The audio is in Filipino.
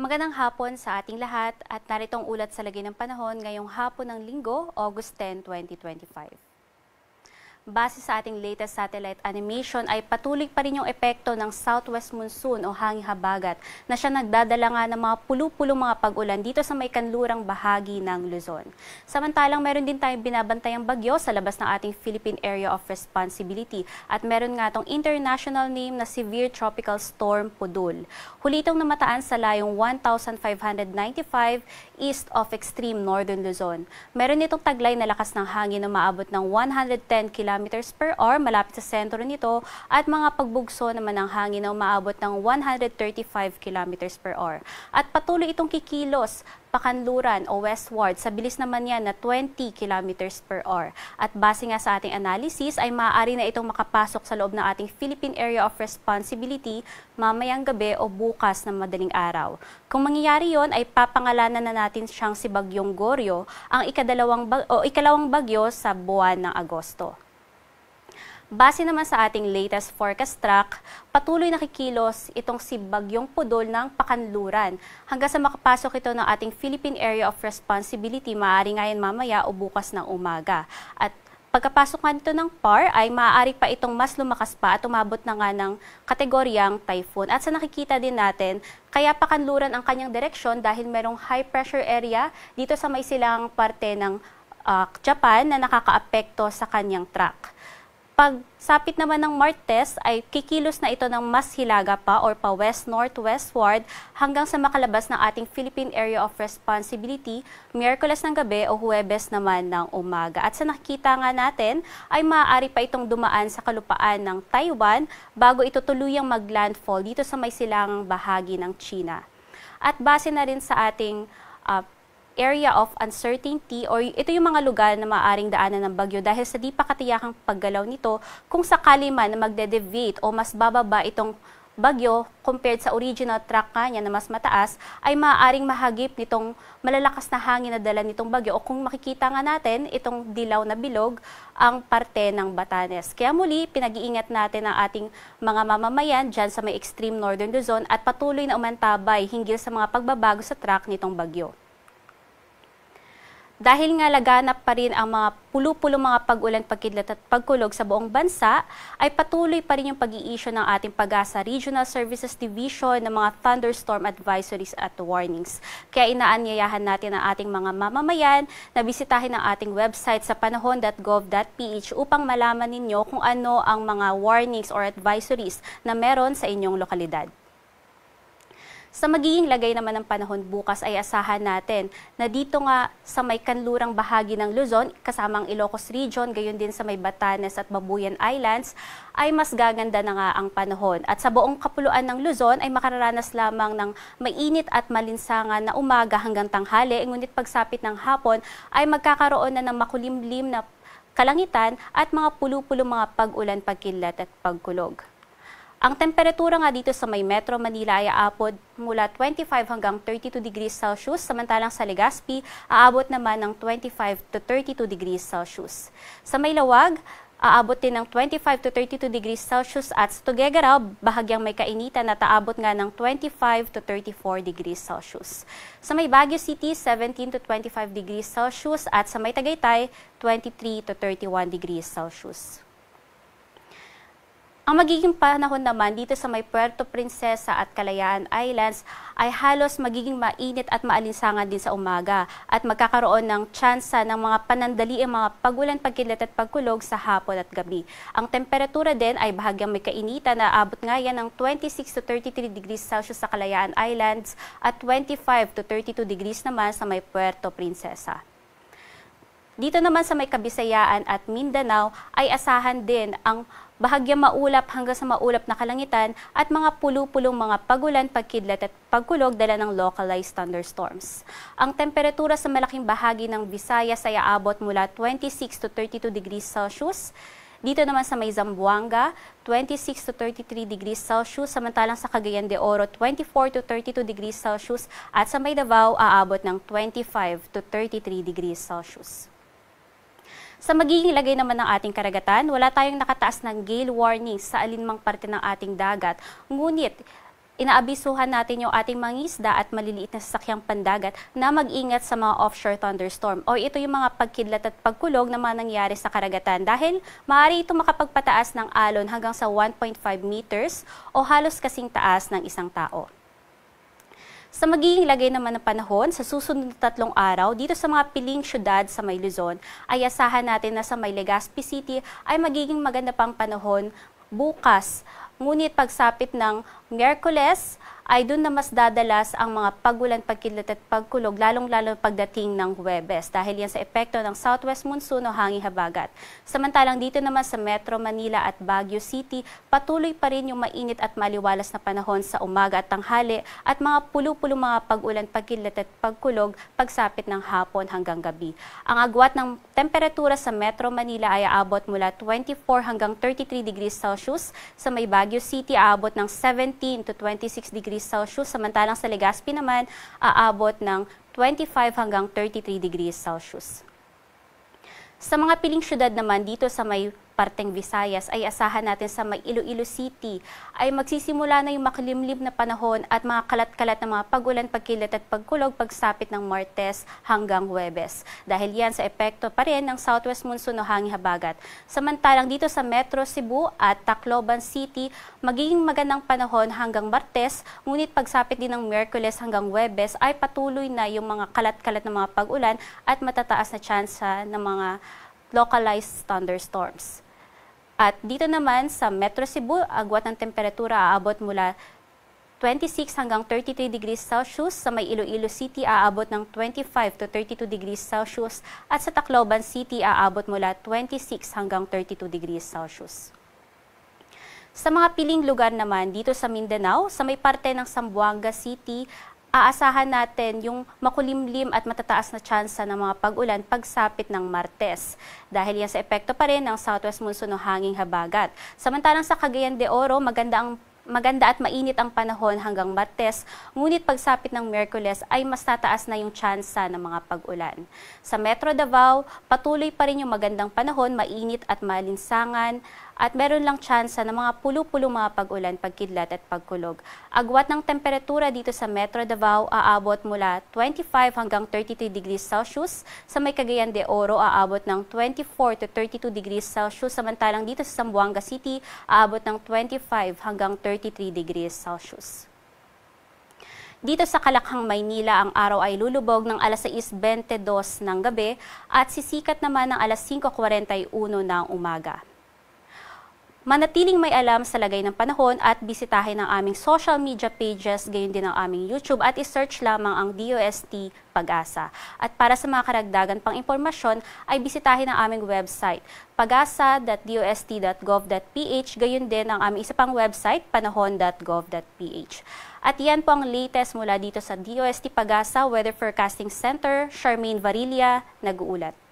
Magandang hapon sa ating lahat at narito ang ulat sa lagay ng panahon ngayong hapon ng Linggo, August 10, 2025. Base sa ating latest satellite animation ay patuloy pa rin yung epekto ng southwest monsoon o hanging habagat na siya nagdadala nga ng mga pulu-pulong mga pag-ulan dito sa may kanlurang bahagi ng Luzon. Samantalang meron din tayong binabantayang bagyo sa labas ng ating Philippine Area of Responsibility at meron nga itong international name na Severe Tropical Storm Pudul. Huli itong namataan sa layong 1,595 east of extreme northern Luzon. Meron itong taglay na lakas ng hangin na maabot ng 110 kilometers per hour malapit sa sentro nito at mga pagbugso naman ng hangin na umaabot ng 135 kilometers per hour. At patuloy itong kikilos pakanluran o westward sa bilis naman yan na 20 kilometers per hour. At base nga sa ating analysis ay maaari na itong makapasok sa loob ng ating Philippine Area of Responsibility mamayang gabi o bukas ng madaling araw. Kung mangyayari yon ay papangalanan na natin siyang si Bagyong Goryo, ang ikalawang bagyo sa buwan ng Agosto. Base naman sa ating latest forecast track, patuloy nakikilos itong si Bagyong Pudol ng Pakanluran hanggang sa makapasok ito ng ating Philippine Area of Responsibility maaari ngayon mamaya o bukas ng umaga. At pagkapasok nga nito ng PAR ay maaari pa itong mas lumakas pa at umabot na nga ng kategoryang typhoon. At sa nakikita din natin, kaya pakanluran ang kanyang direksyon dahil merong high pressure area dito sa may silang parte ng Japan na nakakaapekto sa kanyang track. Pag sapit naman ng Martes ay kikilos na ito ng mas hilaga pa or pa west-northwestward hanggang sa makalabas ng ating Philippine Area of Responsibility Miyerkules ng gabi o Huwebes naman ng umaga. At sa nakikita nga natin ay maaari pa itong dumaan sa kalupaan ng Taiwan bago ito tuluyang maglandfall dito sa may silangang bahagi ng China. At base na rin sa ating area of uncertainty or ito yung mga lugar na maaaring daanan ng bagyo dahil sa di pa katiyakang paggalaw nito kung sakali man na magde-deviate o mas bababa itong bagyo compared sa original track kanya na mas mataas ay maaaring mahagip nitong malalakas na hangin na dala nitong bagyo o kung makikita nga natin itong dilaw na bilog ang parte ng Batanes. Kaya muli pinag-iingat natin ang ating mga mamamayan dyan sa may extreme northern Luzon at patuloy na umantabay hinggil sa mga pagbabago sa track nitong bagyo. Dahil nga laganap pa rin ang mga pulu-pulong mga pag-ulan, pagkidlat at pagkulog sa buong bansa, ay patuloy pa rin yung pag-i-issue ng ating PAGASA Regional Services Division ng mga thunderstorm advisories at warnings. Kaya inaanyayahan natin ang ating mga mamamayan na bisitahin ang ating website sa panahon.gov.ph upang malaman ninyo kung ano ang mga warnings or advisories na meron sa inyong lokalidad. Sa magiging lagay naman ng panahon bukas ay asahan natin na dito nga sa may kanlurang bahagi ng Luzon, kasama ang Ilocos Region, gayon din sa may Batanes at Babuyan Islands, ay mas gaganda na nga ang panahon. At sa buong kapuluan ng Luzon ay makararanas lamang ng mainit at malinsangan na umaga hanggang tanghali, ngunit pagsapit ng hapon ay magkakaroon na ng makulimlim na kalangitan at mga pulu-pulong mga pag-ulan, pagkidlat at pagkulog. Ang temperatura nga dito sa may Metro Manila ay aabot mula 25 hanggang 32 degrees Celsius, samantalang sa Legazpi, aabot naman ng 25 to 32 degrees Celsius. Sa may Lawag, aabot din ng 25 to 32 degrees Celsius at sa Tuguegarao, bahagyang may kainitan at aabot nga ng 25 to 34 degrees Celsius. Sa may Baguio City, 17 to 25 degrees Celsius at sa may Tagaytay, 23 to 31 degrees Celsius. Ang magiging panahon naman dito sa may Puerto Princesa at Kalayaan Islands ay halos magiging mainit at maalinsangan din sa umaga at magkakaroon ng tsansa ng mga panandaliang mga pagulan, pagkidlat at pagkulog sa hapon at gabi. Ang temperatura din ay bahagyang may kainitan na abot nga yan ng 26 to 33 degrees Celsius sa Kalayaan Islands at 25 to 32 degrees naman sa may Puerto Princesa. Dito naman sa may Kabisayaan at Mindanao ay asahan din ang bahagyang maulap hanggang sa maulap na kalangitan at mga pulu-pulong mga pagulan, pagkidlat at pagkulog dala ng localized thunderstorms. Ang temperatura sa malaking bahagi ng Visayas ay aabot mula 26 to 32 degrees Celsius. Dito naman sa may Zamboanga, 26 to 33 degrees Celsius, samantalang sa Cagayan de Oro, 24 to 32 degrees Celsius at sa may Davao, aabot ng 25 to 33 degrees Celsius. Sa magiging lagay naman ng ating karagatan, wala tayong nakataas ng gale warning sa alinmang parte ng ating dagat. Ngunit, Inaabisuhan natin yung ating mga isda at maliliit na sasakyang pandagat na mag-ingat sa mga offshore thunderstorm o ito yung mga pagkidlat at pagkulog na mga nangyari sa karagatan dahil maaari ito makapagpataas ng alon hanggang sa 1.5 meters o halos kasing taas ng isang tao. Sa magiging lagay naman ng panahon, sa susunod na 3 araw, dito sa mga piling syudad sa May Luzon, ay asahan natin na sa May Legazpi City ay magiging maganda pang panahon bukas. Ngunit pagsapit ng Miyerkules, ay doon na mas dadalas ang mga pagulan, pagkidlat at pagkulog, lalong-lalo pagdating ng Huwebes dahil yan sa epekto ng southwest monsoon o hanging habagat. Samantalang dito naman sa Metro Manila at Baguio City, patuloy pa rin yung mainit at maliwalas na panahon sa umaga at tanghali at mga pulo-pulo mga pagulan, pagkidlat at pagkulog pagsapit ng hapon hanggang gabi. Ang agwat ng temperatura sa Metro Manila ay aabot mula 24 hanggang 33 degrees Celsius. Sa may Baguio City, aabot ng 17 to 26 degrees Celsius, samantalang sa Legazpi naman aabot ng 25 hanggang 33 degrees Celsius. Sa mga piling syudad naman dito sa may parteng Visayas ay asahan natin sa may Iloilo City ay magsisimula na yung makulimlim na panahon at mga kalat-kalat na mga pagulan, pagkilat at pagkulog pagsapit ng Martes hanggang Huwebes. Dahil yan sa epekto pa rin ng southwest monsoon o hanging habagat. Samantalang dito sa Metro Cebu at Tacloban City, magiging magandang panahon hanggang Martes, ngunit pagsapit din ng Miyerkules hanggang Huwebes ay patuloy na yung mga kalat-kalat na mga pag-ulan at matataas na tsansa ng mga localized thunderstorms. At dito naman sa Metro Cebu, agwat ng temperatura aabot mula 26 hanggang 33 degrees Celsius. Sa may Iloilo City, aabot ng 25 to 32 degrees Celsius. At sa Tacloban City, aabot mula 26 hanggang 32 degrees Celsius. Sa mga piling lugar naman, dito sa Mindanao, sa may parte ng Zamboanga City, aasahan natin yung makulimlim at matataas na tsansa ng mga pag-ulan pagsapit ng Martes. Dahil yan sa epekto pa rin ng southwest monsoon o hanging habagat. Samantalang sa Cagayan de Oro, maganda at mainit ang panahon hanggang Martes, ngunit pagsapit ng Miyerkules ay mas tataas na yung tsansa ng mga pag-ulan. Sa Metro Davao, patuloy pa rin yung magandang panahon, mainit at malinsangan, at meron lang tsansa ng mga pulo-pulo mga pag-ulan, pagkidlat at pagkulog. Agwat ng temperatura dito sa Metro Davao aabot mula 25 hanggang 33 degrees Celsius. Sa may Cagayan de Oro aabot ng 24 to 32 degrees Celsius. Samantalang dito sa Zamboanga City aabot ng 25 hanggang 33 degrees Celsius. Dito sa Kalakhang, Maynila, ang araw ay lulubog ng alas 6:22 ng gabi at sisikat naman ng alas 5:41 ng umaga. Manatiling may alam sa lagay ng panahon at bisitahin ang aming social media pages, gayon din ang aming YouTube at isearch lamang ang DOST Pag-asa. At para sa mga karagdagan pang impormasyon ay bisitahin ang aming website pagasa.dost.gov.ph, gayon din ang aming isa pang website panahon.gov.ph. At yan po ang latest mula dito sa DOST Pag-asa Weather Forecasting Center. Charmaine Varilla, nag-uulat.